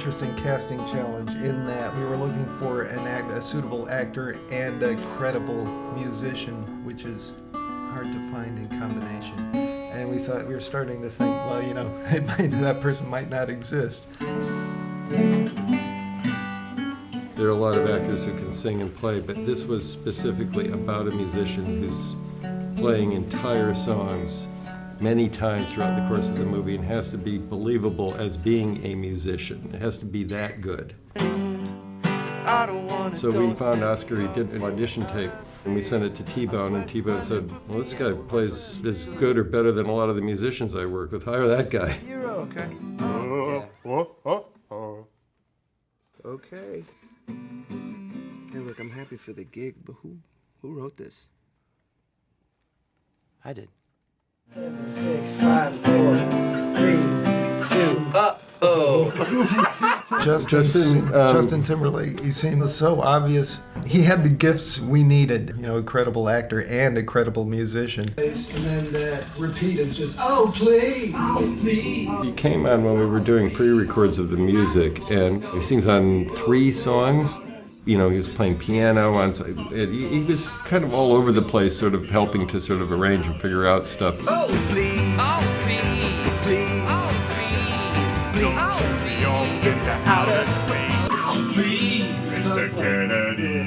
interesting casting challenge in that we were looking for a suitable actor and a credible musician, which is hard to find in combination. And we thought, we were starting to think, well, you know, that person might not exist. There are a lot of actors who can sing and play, but this was specifically about a musician who's playing entire songs many times throughout the course of the movie and has to be believable as being a musician. It has to be that good. So we found Oscar, he did an audition tape, and we sent it to T-Bone, and T-Bone said, well, this guy plays as good or better than a lot of the musicians I work with. Hire that guy. You're okay. Okay. Hey, look, I'm happy for the gig, but who wrote this? I did. 7, 6, 5, 4, 3, 2. Uh-oh. Justin Timberlake, he seemed so obvious. He had the gifts we needed, you know, a credible actor and a credible musician. And then that repeat is just, oh, please! Oh, please! He came on when we were doing pre-records of the music, and he sings on 3 songs. You know, he was playing piano on, he was kind of all over the place, sort of helping to sort of arrange and figure out stuff. Oh, please! Oh, please! Please! Oh, please! Please! Oh, please! Out of space! Oh, please! Mr. Kennedy!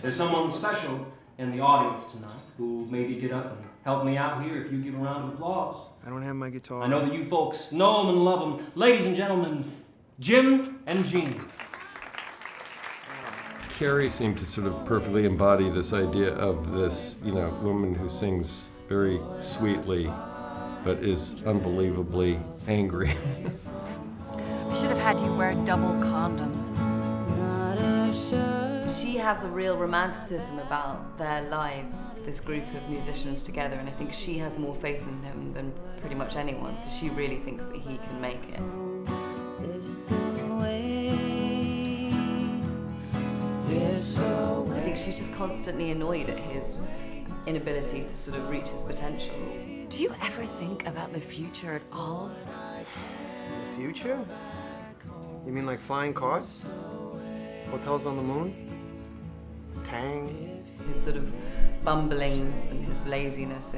There's someone special in the audience tonight who maybe get up and help me out here if you give a round of applause. I don't have my guitar. I know that you folks know him and love him. Ladies and gentlemen, Jim and Jean. Carey seemed to sort of perfectly embody this idea of this, you know, woman who sings very sweetly, but is unbelievably angry. We should have had you wear double condoms. She has a real romanticism about their lives, this group of musicians together, and I think she has more faith in him than pretty much anyone, so she really thinks that he can make it. I think she's just constantly annoyed at his inability to sort of reach his potential. Do you ever think about the future at all? The future? You mean like flying cars? Hotels on the moon? Tang? His sort of bumbling and his laziness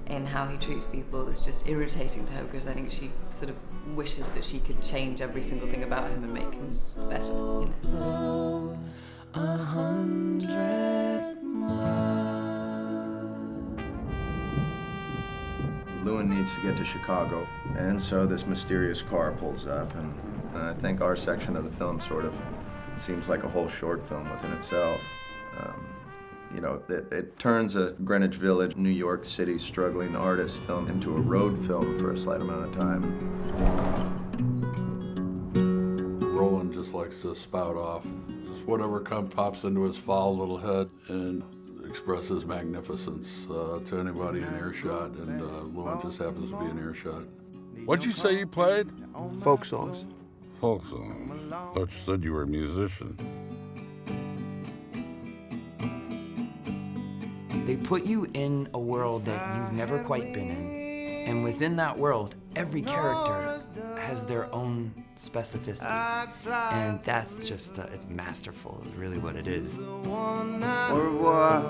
in how he treats people is just irritating to her, because I think she sort of wishes that she could change every single thing about him and make him better, you know. 100 Llewyn needs to get to Chicago, and so this mysterious car pulls up, and I think our section of the film sort of seems like a whole short film within itself. You know, it turns a Greenwich Village, New York City struggling artist film into a road film for a slight amount of time. Roland just likes to spout off. Just whatever pops into his foul little head and expresses magnificence to anybody in earshot, and Llewyn just happens to be in earshot. What'd you say you played? Folk songs. Folk songs. Thought you said you were a musician. They put you in a world that you've never quite been in, and within that world, every character has their own specificity, and that's just, it's masterful, is really what it is. Au revoir.